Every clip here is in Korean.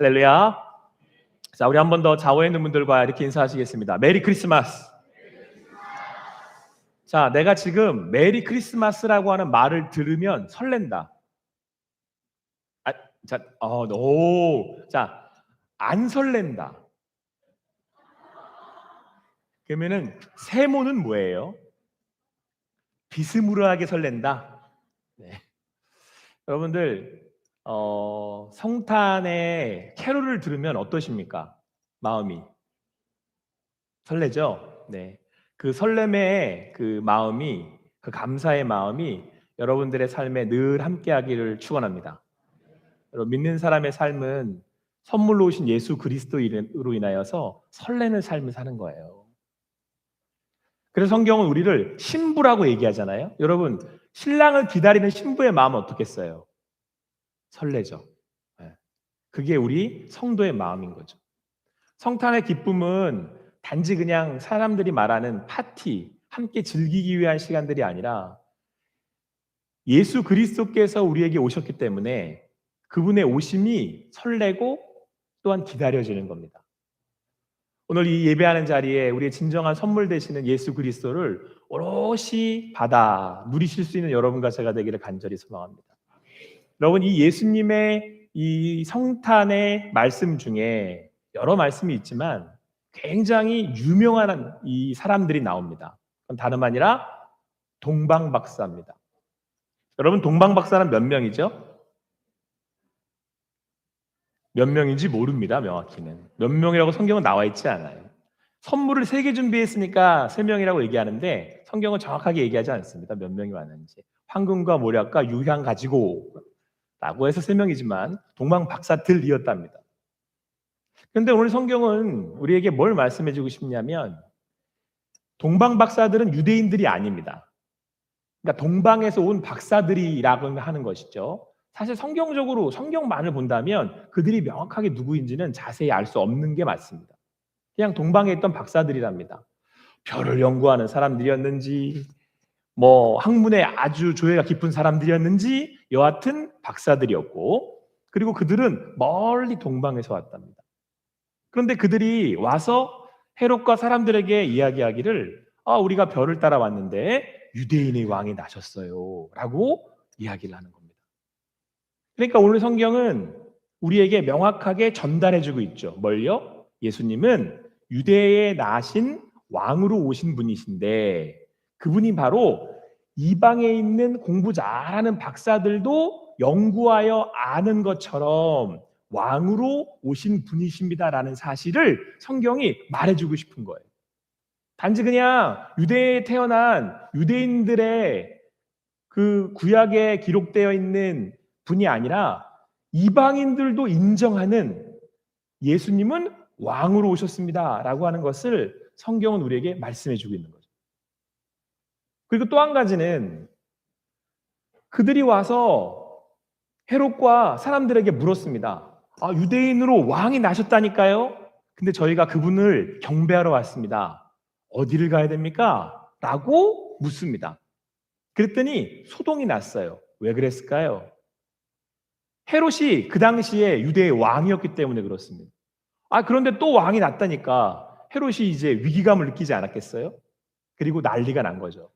할렐루야. 자, 우리 한 번 더 좌우에 있는 분들과 이렇게 인사하시겠습니다. 메리 크리스마스. 자, 내가 지금 메리 크리스마스라고 하는 말을 들으면 설렌다. 아, 자, 자, 안 설렌다. 그러면은 세모는 뭐예요? 비스무리하게 설렌다. 네. 여러분들 성탄의 캐롤을 들으면 어떠십니까? 마음이 설레죠? 네. 그 설렘의 그 마음이, 그 감사의 마음이 여러분들의 삶에 늘 함께하기를 축원합니다. 여러분, 믿는 사람의 삶은 선물로 오신 예수 그리스도로 인하여서 설레는 삶을 사는 거예요. 그래서 성경은 우리를 신부라고 얘기하잖아요. 여러분, 신랑을 기다리는 신부의 마음은 어떻겠어요? 설레죠. 네. 그게 우리 성도의 마음인 거죠. 성탄의 기쁨은 단지 그냥 사람들이 말하는 파티, 함께 즐기기 위한 시간들이 아니라 예수 그리스도께서 우리에게 오셨기 때문에 그분의 오심이 설레고 또한 기다려지는 겁니다. 오늘 이 예배하는 자리에 우리의 진정한 선물 되시는 예수 그리스도를 오롯이 받아 누리실 수 있는 여러분과 제가 되기를 간절히 소망합니다. 여러분, 이 예수님의 이 성탄의 말씀 중에 여러 말씀이 있지만 굉장히 유명한 이 사람들이 나옵니다. 그건 다름 아니라 동방박사입니다. 여러분, 동방박사는 몇 명이죠? 몇 명인지 모릅니다. 명확히는 몇 명이라고 성경은 나와 있지 않아요. 선물을 3개 준비했으니까 3명이라고 얘기하는데 성경은 정확하게 얘기하지 않습니다. 몇 명이 왔는지. 황금과 모략과 유향 가지고 라고 해서 3명이지만 동방박사들이었답니다. 그런데 오늘 성경은 우리에게 뭘 말씀해 주고 싶냐면 동방박사들은 유대인들이 아닙니다. 그러니까 동방에서 온 박사들이라고 하는 것이죠. 사실 성경적으로 성경만을 본다면 그들이 명확하게 누구인지는 자세히 알 수 없는 게 맞습니다. 그냥 동방에 있던 박사들이랍니다. 별을 연구하는 사람들이었는지 학문에 아주 조예가 깊은 사람들이었는지 여하튼 박사들이었고, 그리고 그들은 멀리 동방에서 왔답니다. 그런데 그들이 와서 헤롯과 사람들에게 이야기하기를 우리가 별을 따라 왔는데 유대인의 왕이 나셨어요 라고 이야기를 하는 겁니다. 그러니까 오늘 성경은 우리에게 명확하게 전달해주고 있죠. 뭘요? 예수님은 유대에 나신 왕으로 오신 분이신데 그분이 바로 이방에 있는 공부 잘하는 박사들도 연구하여 아는 것처럼 왕으로 오신 분이십니다라는 사실을 성경이 말해주고 싶은 거예요. 단지 그냥 유대에 태어난 유대인들의 그 구약에 기록되어 있는 분이 아니라 이방인들도 인정하는 예수님은 왕으로 오셨습니다라고 하는 것을 성경은 우리에게 말씀해주고 있는 거죠. 그리고 또 한 가지는 그들이 와서 헤롯과 사람들에게 물었습니다. 유대인으로 왕이 나셨다니까요? 근데 저희가 그분을 경배하러 왔습니다. 어디를 가야 됩니까? 라고 묻습니다. 그랬더니 소동이 났어요. 왜 그랬을까요? 헤롯이 그 당시에 유대의 왕이었기 때문에 그렇습니다. 그런데 또 왕이 났다니까 헤롯이 이제 위기감을 느끼지 않았겠어요? 그리고 난리가 난 거죠.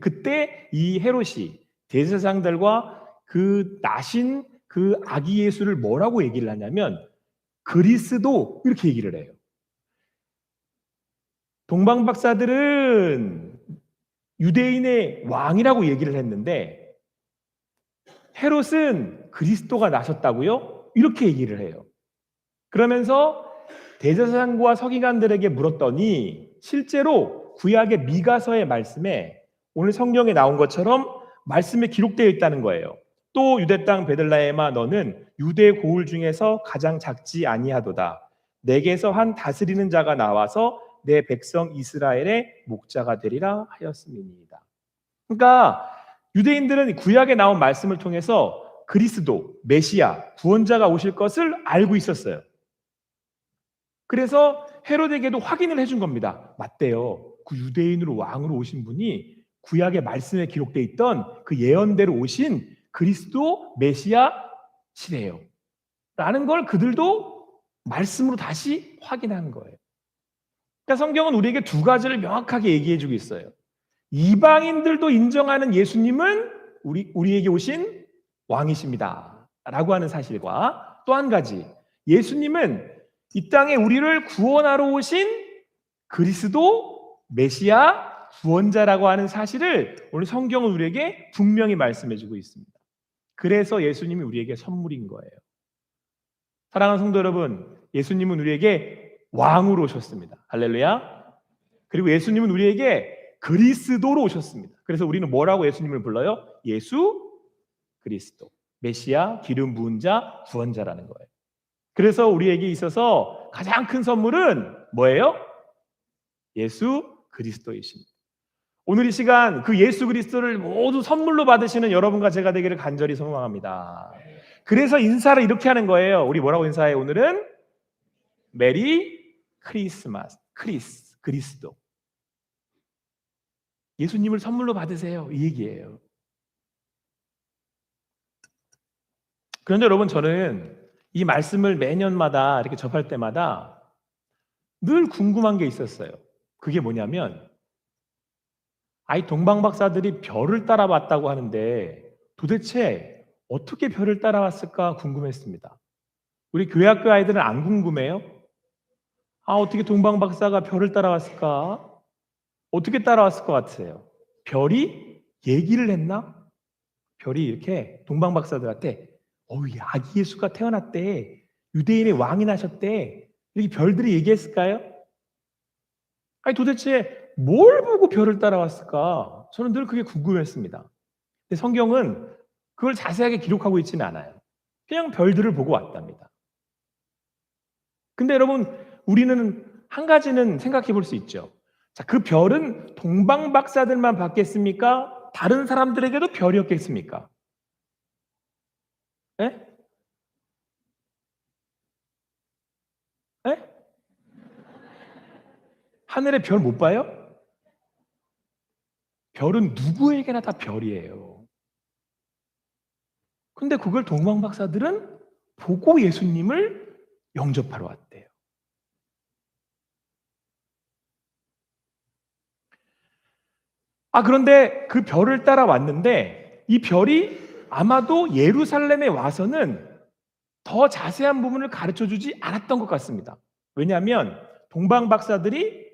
그때 이 헤롯이 대제사장들과 그 나신 그 아기 예수를 뭐라고 얘기를 하냐면 그리스도 이렇게 얘기를 해요. 동방박사들은 유대인의 왕이라고 얘기를 했는데 헤롯은 그리스도가 나셨다고요? 이렇게 얘기를 해요. 그러면서 대제사장과 서기관들에게 물었더니 실제로 구약의 미가서의 말씀에 오늘 성경에 나온 것처럼 말씀에 기록되어 있다는 거예요. 또 유대 땅 베들레헴아 너는 유대 고을 중에서 가장 작지 아니하도다. 내게서 한 다스리는 자가 나와서 내 백성 이스라엘의 목자가 되리라 하였음이니이다. 그러니까 유대인들은 구약에 나온 말씀을 통해서 그리스도, 메시아, 구원자가 오실 것을 알고 있었어요. 그래서 헤롯에게도 확인을 해준 겁니다. 맞대요. 그 유대인으로 왕으로 오신 분이 구약의 말씀에 기록되어 있던 그 예언대로 오신 그리스도 메시아시래요. 라는 걸 그들도 말씀으로 다시 확인한 거예요. 그러니까 성경은 우리에게 두 가지를 명확하게 얘기해주고 있어요. 이방인들도 인정하는 예수님은 우리에게 오신 왕이십니다 라고 하는 사실과, 또 한 가지, 예수님은 이 땅에 우리를 구원하러 오신 그리스도 메시아 구원자라고 하는 사실을 오늘 성경은 우리에게 분명히 말씀해주고 있습니다. 그래서 예수님이 우리에게 선물인 거예요. 사랑하는 성도 여러분, 예수님은 우리에게 왕으로 오셨습니다. 할렐루야. 그리고 예수님은 우리에게 그리스도로 오셨습니다. 그래서 우리는 뭐라고 예수님을 불러요? 예수 그리스도, 메시아, 기름 부은 자, 구원자라는 거예요. 그래서 우리에게 있어서 가장 큰 선물은 뭐예요? 예수 그리스도이십니다. 오늘 이 시간 그 예수 그리스도를 모두 선물로 받으시는 여러분과 제가 되기를 간절히 소망합니다. 그래서 인사를 이렇게 하는 거예요. 우리 뭐라고 인사해요? 오늘은 메리 크리스마스, 그리스도. 예수님을 선물로 받으세요, 이 얘기예요. 그런데 여러분, 저는 이 말씀을 매년마다 이렇게 접할 때마다 늘 궁금한 게 있었어요. 그게 뭐냐면, 동방 박사들이 별을 따라왔다고 하는데 도대체 어떻게 별을 따라왔을까 궁금했습니다. 우리 교회학교 아이들은 안 궁금해요? 어떻게 동방 박사가 별을 따라왔을까? 어떻게 따라왔을 것 같으세요? 별이 얘기를 했나? 별이 이렇게 동방 박사들한테 아기 예수가 태어났대, 유대인의 왕이 나셨대, 이렇게 별들이 얘기했을까요? 도대체 뭘 보고 별을 따라왔을까? 저는 늘 그게 궁금했습니다. 근데 성경은 그걸 자세하게 기록하고 있지는 않아요. 그냥 별들을 보고 왔답니다. 근데 여러분, 우리는 한 가지는 생각해 볼 수 있죠. 자, 그 별은 동방 박사들만 봤겠습니까? 다른 사람들에게도 별이었겠습니까? 예? 예? 하늘에 별 못 봐요? 별은 누구에게나 다 별이에요. 근데 그걸 동방 박사들은 보고 예수님을 영접하러 왔대요. 그런데 그 별을 따라 왔는데 이 별이 아마도 예루살렘에 와서는 더 자세한 부분을 가르쳐주지 않았던 것 같습니다. 왜냐하면 동방 박사들이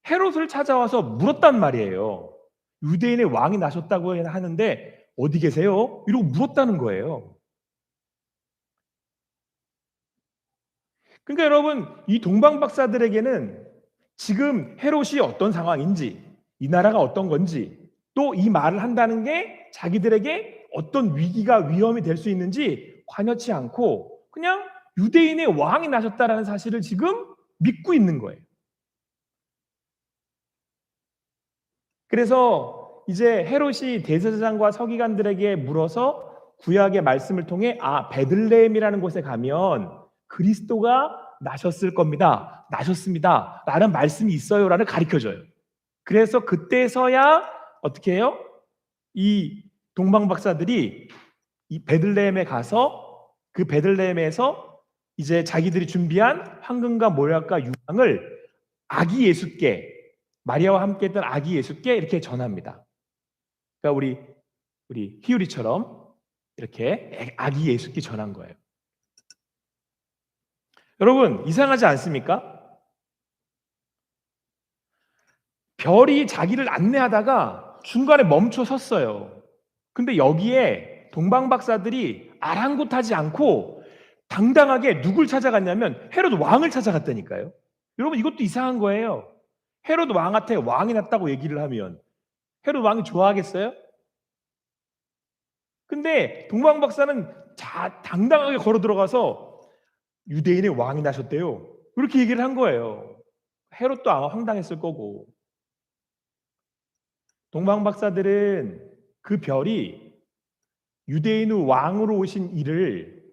헤롯을 찾아와서 물었단 말이에요. 유대인의 왕이 나셨다고 하는데 어디 계세요? 이러고 물었다는 거예요. 그러니까 여러분, 이 동방 박사들에게는 지금 헤롯이 어떤 상황인지, 이 나라가 어떤 건지, 또 이 말을 한다는 게 자기들에게 어떤 위기가 위험이 될 수 있는지 관여치 않고 그냥 유대인의 왕이 나셨다라는 사실을 지금 믿고 있는 거예요. 그래서 이제 헤롯이 대제사장과 서기관들에게 물어서 구약의 말씀을 통해 베들레헴이라는 곳에 가면 그리스도가 나셨을 겁니다, 나셨습니다 라는 말씀이 있어요라는 가르쳐줘요. 그래서 그때서야 어떻게 해요? 이 동방 박사들이 이 베들레헴에 가서 그 베들레헴에서 이제 자기들이 준비한 황금과 모략과 유황을 아기 예수께, 마리아와 함께 했던 아기 예수께 이렇게 전합니다. 그러니까 우리 희율이처럼 이렇게 아기 예수께 전한 거예요. 여러분, 이상하지 않습니까? 별이 자기를 안내하다가 중간에 멈춰 섰어요. 근데 여기에 동방 박사들이 아랑곳하지 않고 당당하게 누굴 찾아갔냐면 헤롯 왕을 찾아갔다니까요. 여러분, 이것도 이상한 거예요. 헤롯 왕한테 왕이 났다고 얘기를 하면 헤롯 왕이 좋아하겠어요? 근데 동방 박사는 당당하게 걸어 들어가서 유대인의 왕이 나셨대요, 이렇게 얘기를 한 거예요. 헤롯도 아마 황당했을 거고. 동방 박사들은 그 별이 유대인의 왕으로 오신 이를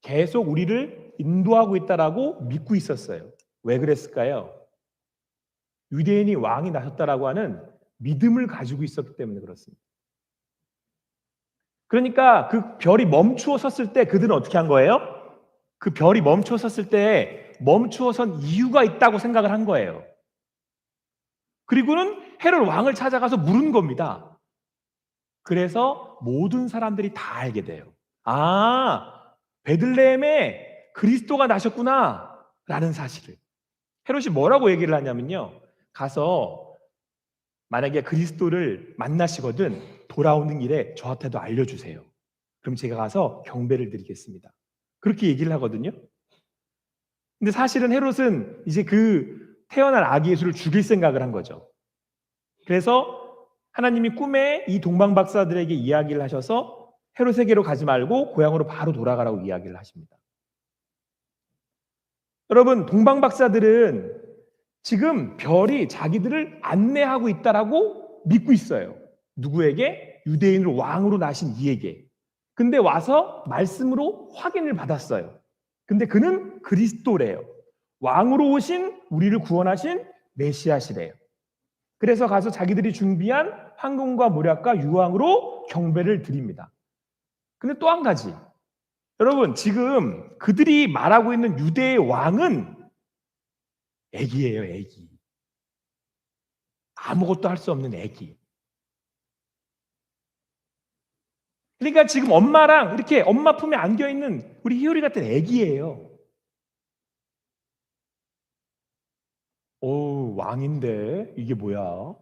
계속 우리를 인도하고 있다라고 믿고 있었어요. 왜 그랬을까요? 유대인이 왕이 나셨다라고 하는 믿음을 가지고 있었기 때문에 그렇습니다. 그러니까 그 별이 멈추어 섰을 때 그들은 어떻게 한 거예요? 그 별이 멈추어 섰을 때 멈추어선 이유가 있다고 생각을 한 거예요. 그리고는 헤롯 왕을 찾아가서 물은 겁니다. 그래서 모든 사람들이 다 알게 돼요. 아, 베들레헴에 그리스도가 나셨구나 라는 사실을. 헤롯이 뭐라고 얘기를 하냐면요, 가서 만약에 그리스도를 만나시거든 돌아오는 길에 저한테도 알려주세요. 그럼 제가 가서 경배를 드리겠습니다. 그렇게 얘기를 하거든요. 근데 사실은 헤롯은 이제 그 태어난 아기 예수를 죽일 생각을 한 거죠. 그래서 하나님이 꿈에 이 동방 박사들에게 이야기를 하셔서 헤롯에게로 가지 말고 고향으로 바로 돌아가라고 이야기를 하십니다. 여러분, 동방 박사들은 지금 별이 자기들을 안내하고 있다라고 믿고 있어요. 누구에게? 유대인을 왕으로 나신 이에게. 근데 와서 말씀으로 확인을 받았어요. 근데 그는 그리스도래요. 왕으로 오신, 우리를 구원하신 메시아시래요. 그래서 가서 자기들이 준비한 황금과 모략과 유황으로 경배를 드립니다. 근데 또 한 가지, 여러분, 지금 그들이 말하고 있는 유대의 왕은 애기예요, 애기. 아무것도 할 수 없는 애기. 그러니까 지금 엄마랑 이렇게 엄마 품에 안겨 있는 우리 희율이 같은 애기예요. 왕인데 이게 뭐야?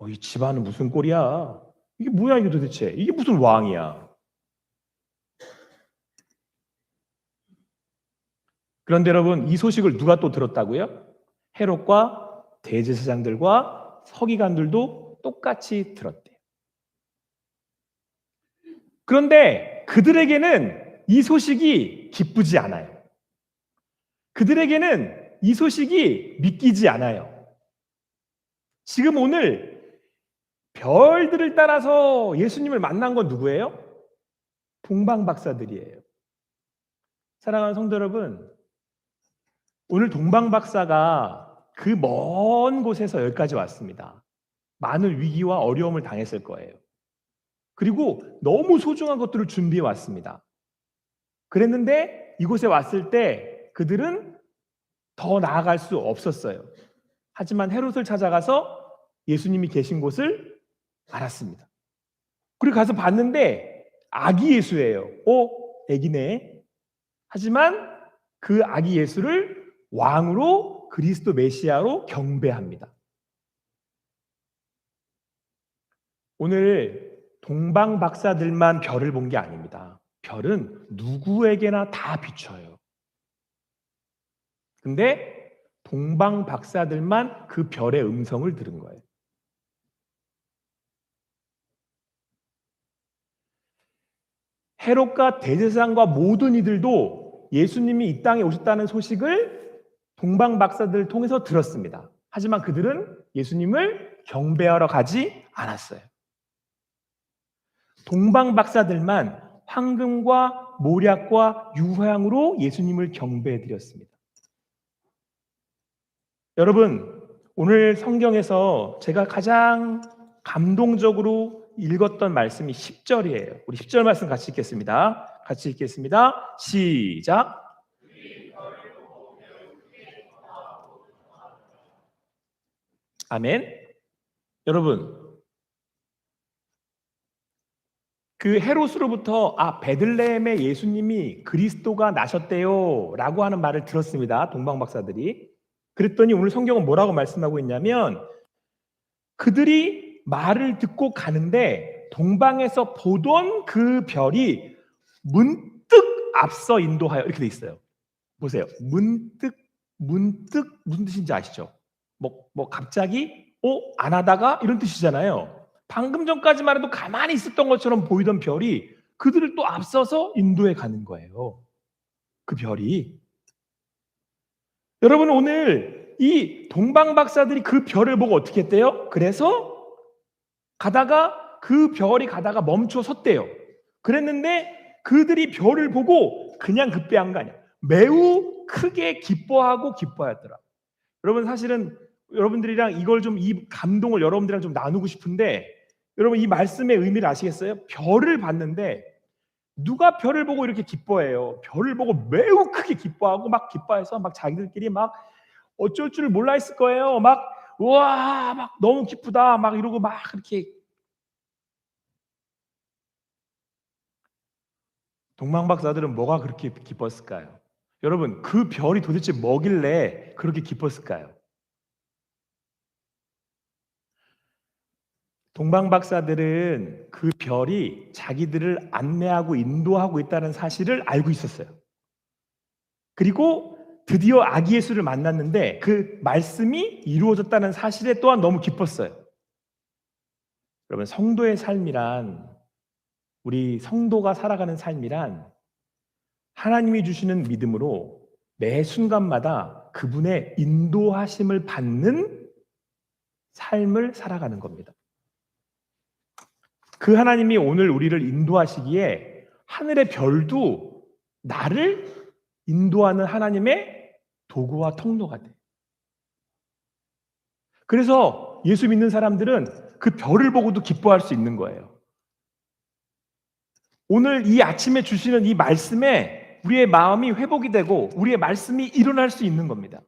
이 집안은 무슨 꼴이야? 이게 뭐야 이게 도대체? 이게 무슨 왕이야? 그런데 여러분, 이 소식을 누가 또 들었다고요? 헤롯과 대제사장들과 서기관들도 똑같이 들었대요. 그런데 그들에게는 이 소식이 기쁘지 않아요. 그들에게는 이 소식이 믿기지 않아요. 지금 오늘 별들을 따라서 예수님을 만난 건 누구예요? 동방 박사들이에요. 사랑하는 성도 여러분, 오늘 동방 박사가 그 먼 곳에서 여기까지 왔습니다. 많은 위기와 어려움을 당했을 거예요. 그리고 너무 소중한 것들을 준비해 왔습니다. 그랬는데 이곳에 왔을 때 그들은 더 나아갈 수 없었어요. 하지만 헤롯을 찾아가서 예수님이 계신 곳을 알았습니다. 그리고 가서 봤는데 아기 예수예요. 애기네. 하지만 그 아기 예수를 왕으로, 그리스도 메시아로 경배합니다. 오늘 동방 박사들만 별을 본 게 아닙니다. 별은 누구에게나 다 비춰요. 근데 동방 박사들만 그 별의 음성을 들은 거예요. 헤롯과 대제사장과 모든 이들도 예수님이 이 땅에 오셨다는 소식을 동방 박사들을 통해서 들었습니다. 하지만 그들은 예수님을 경배하러 가지 않았어요. 동방 박사들만 황금과 모략과 유황으로 예수님을 경배해 드렸습니다. 여러분, 오늘 성경에서 제가 가장 감동적으로 읽었던 말씀이 10절이에요. 우리 10절 말씀 같이 읽겠습니다. 같이 읽겠습니다. 시작. 아멘. 여러분, 그 헤롯으로부터 베들레헴에 예수님이 그리스도가 나셨대요 라고 하는 말을 들었습니다. 동방 박사들이. 그랬더니 오늘 성경은 뭐라고 말씀하고 있냐면, 그들이 말을 듣고 가는데 동방에서 보던 그 별이 문득 앞서 인도하여, 이렇게 돼 있어요. 보세요. 문득 무슨 뜻인지 아시죠? 갑자기 안 하다가 이런 뜻이잖아요. 방금 전까지만 해도 가만히 있었던 것처럼 보이던 별이 그들을 또 앞서서 인도해 가는 거예요. 그 별이. 여러분, 오늘 이 동방 박사들이 그 별을 보고 어떻게 했대요? 그래서 그 별이 가다가 멈춰 섰대요. 그랬는데 그들이 별을 보고 그냥 급배한 거 아니야. 매우 크게 기뻐하였더라. 여러분, 사실은 여러분들이랑 이 감동을 여러분들이랑 좀 나누고 싶은데, 여러분 이 말씀의 의미를 아시겠어요? 별을 봤는데 누가 별을 보고 이렇게 기뻐해요? 별을 보고 매우 크게 기뻐하고 막 기뻐해서 막 자기들끼리 막 어쩔 줄 몰라 했을 거예요. 막 우와 막 너무 기쁘다 막 이러고 막 이렇게. 동방박사들은 뭐가 그렇게 기뻤을까요? 여러분, 그 별이 도대체 뭐길래 그렇게 기뻤을까요? 동방박사들은 그 별이 자기들을 안내하고 인도하고 있다는 사실을 알고 있었어요. 그리고 드디어 아기 예수를 만났는데 그 말씀이 이루어졌다는 사실에 또한 너무 기뻤어요. 여러분, 성도의 삶이란, 우리 성도가 살아가는 삶이란 하나님이 주시는 믿음으로 매 순간마다 그분의 인도하심을 받는 삶을 살아가는 겁니다. 그 하나님이 오늘 우리를 인도하시기에 하늘의 별도 나를 인도하는 하나님의 도구와 통로가 돼. 그래서 예수 믿는 사람들은 그 별을 보고도 기뻐할 수 있는 거예요. 오늘 이 아침에 주시는 이 말씀에 우리의 마음이 회복이 되고 우리의 말씀이 일어날 수 있는 겁니다.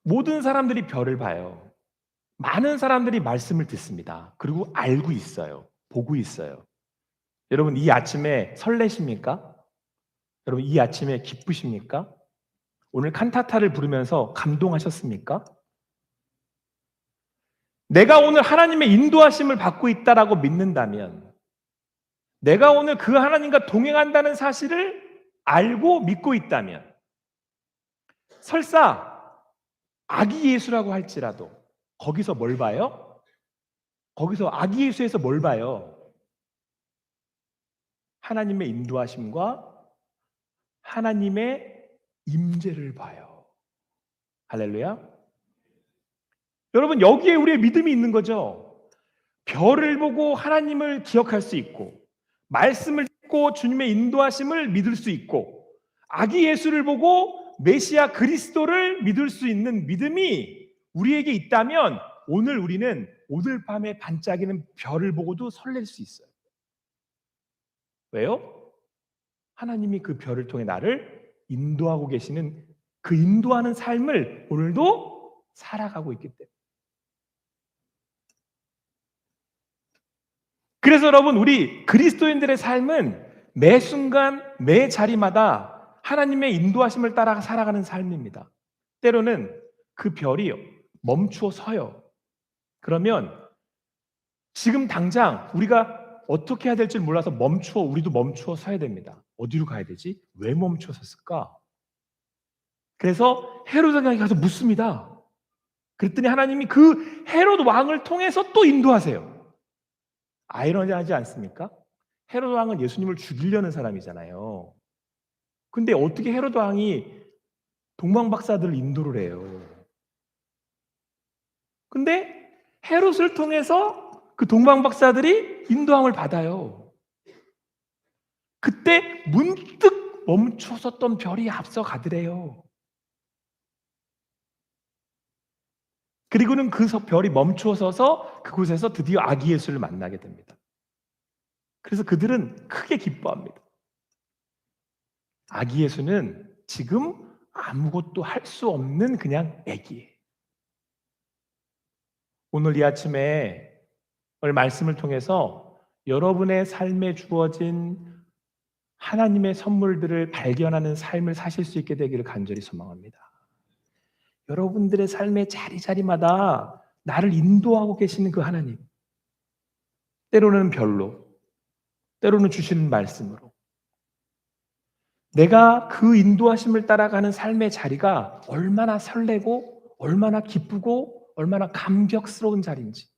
모든 사람들이 별을 봐요. 많은 사람들이 말씀을 듣습니다. 그리고 알고 있어요. 보고 있어요. 여러분, 이 아침에 설레십니까? 여러분, 이 아침에 기쁘십니까? 오늘 칸타타를 부르면서 감동하셨습니까? 내가 오늘 하나님의 인도하심을 받고 있다라고 믿는다면, 내가 오늘 그 하나님과 동행한다는 사실을 알고 믿고 있다면, 설사 아기 예수라고 할지라도 거기서 뭘 봐요? 거기서 아기 예수에서 뭘 봐요? 하나님의 인도하심과 하나님의 임재를 봐요. 할렐루야. 여러분, 여기에 우리의 믿음이 있는 거죠. 별을 보고 하나님을 기억할 수 있고, 말씀을 듣고 주님의 인도하심을 믿을 수 있고, 아기 예수를 보고 메시아 그리스도를 믿을 수 있는 믿음이 우리에게 있다면 오늘 우리는 오늘 밤에 반짝이는 별을 보고도 설렐 수 있어요. 왜요? 하나님이 그 별을 통해 나를 인도하고 계시는 그 인도하는 삶을 오늘도 살아가고 있기 때문에. 그래서 여러분, 우리 그리스도인들의 삶은 매 순간 매 자리마다 하나님의 인도하심을 따라 살아가는 삶입니다. 때로는 그 별이 멈추어 서요. 그러면 지금 당장 우리가 어떻게 해야 될지 몰라서 우리도 멈추어 서야 됩니다. 어디로 가야 되지? 왜 멈추어 섰을까? 그래서 헤롯 왕에게 가서 묻습니다. 그랬더니 하나님이 그 헤롯 왕을 통해서 또 인도하세요. 아이러니하지 않습니까? 헤롯 왕은 예수님을 죽이려는 사람이잖아요. 근데 어떻게 헤롯 왕이 동방박사들을 인도를 해요? 근데 헤롯을 통해서 그 동방박사들이 인도함을 받아요. 그때 문득 멈춰섰던 별이 앞서가더래요. 그리고는 그 별이 멈추어서서 그곳에서 드디어 아기 예수를 만나게 됩니다. 그래서 그들은 크게 기뻐합니다. 아기 예수는 지금 아무것도 할 수 없는 그냥 아기예요. 오늘 이 아침에 오늘 말씀을 통해서 여러분의 삶에 주어진 하나님의 선물들을 발견하는 삶을 사실 수 있게 되기를 간절히 소망합니다. 여러분들의 삶의 자리자리마다 나를 인도하고 계시는 그 하나님, 때로는 별로, 때로는 주시는 말씀으로 내가 그 인도하심을 따라가는 삶의 자리가 얼마나 설레고 얼마나 기쁘고 얼마나 감격스러운 자리인지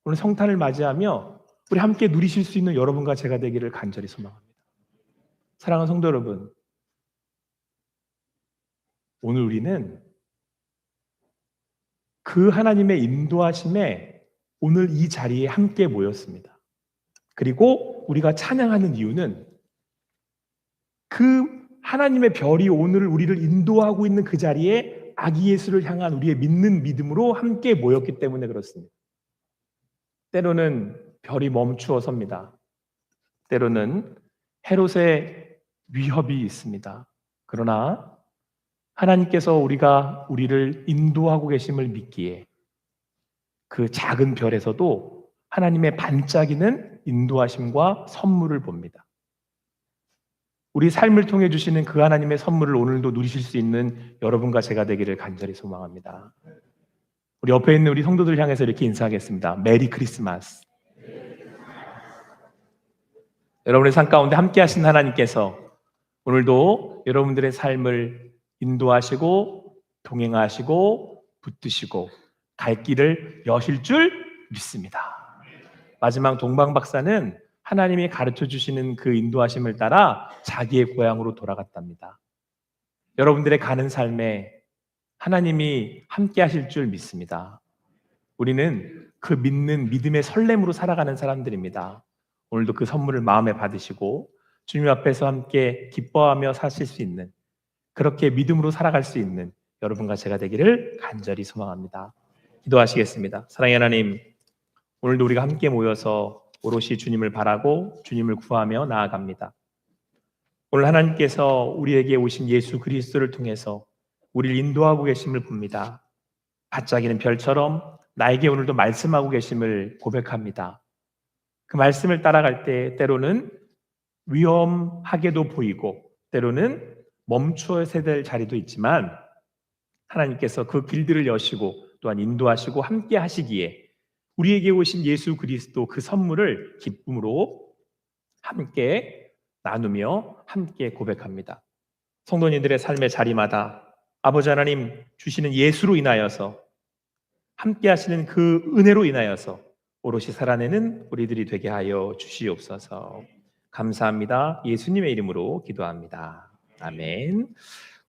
오늘 성탄을 맞이하며 우리 함께 누리실 수 있는 여러분과 제가 되기를 간절히 소망합니다. 사랑하는 성도 여러분, 오늘 우리는 그 하나님의 인도하심에 오늘 이 자리에 함께 모였습니다. 그리고 우리가 찬양하는 이유는 그 하나님의 별이 오늘 우리를 인도하고 있는 그 자리에 아기 예수를 향한 우리의 믿는 믿음으로 함께 모였기 때문에 그렇습니다. 때로는 별이 멈추어 섭니다. 때로는 헤롯의 위협이 있습니다. 그러나 하나님께서 우리를 인도하고 계심을 믿기에 그 작은 별에서도 하나님의 반짝이는 인도하심과 선물을 봅니다. 우리 삶을 통해 주시는 그 하나님의 선물을 오늘도 누리실 수 있는 여러분과 제가 되기를 간절히 소망합니다. 우리 옆에 있는 우리 성도들 향해서 이렇게 인사하겠습니다. 메리 크리스마스. 여러분의 삶 가운데 함께 하신 하나님께서 오늘도 여러분들의 삶을 인도하시고 동행하시고 붙드시고 갈 길을 여실 줄 믿습니다. 마지막 동방 박사는 하나님이 가르쳐 주시는 그 인도하심을 따라 자기의 고향으로 돌아갔답니다. 여러분들의 가는 삶에 하나님이 함께 하실 줄 믿습니다. 우리는 그 믿는 믿음의 설렘으로 살아가는 사람들입니다. 오늘도 그 선물을 마음에 받으시고 주님 앞에서 함께 기뻐하며 사실 수 있는, 그렇게 믿음으로 살아갈 수 있는 여러분과 제가 되기를 간절히 소망합니다. 기도하시겠습니다. 사랑의 하나님, 오늘도 우리가 함께 모여서 오롯이 주님을 바라고 주님을 구하며 나아갑니다. 오늘 하나님께서 우리에게 오신 예수 그리스도를 통해서 우리를 인도하고 계심을 봅니다. 반짝이는 별처럼 나에게 오늘도 말씀하고 계심을 고백합니다. 그 말씀을 따라갈 때 때로는 위험하게도 보이고 때로는 멈춰야 될 자리도 있지만 하나님께서 그 길들을 여시고 또한 인도하시고 함께 하시기에 우리에게 오신 예수 그리스도 그 선물을 기쁨으로 함께 나누며 함께 고백합니다. 성도님들의 삶의 자리마다 아버지 하나님 주시는 예수로 인하여서 함께 하시는 그 은혜로 인하여서 오롯이 살아내는 우리들이 되게 하여 주시옵소서. 감사합니다. 예수님의 이름으로 기도합니다. 아멘.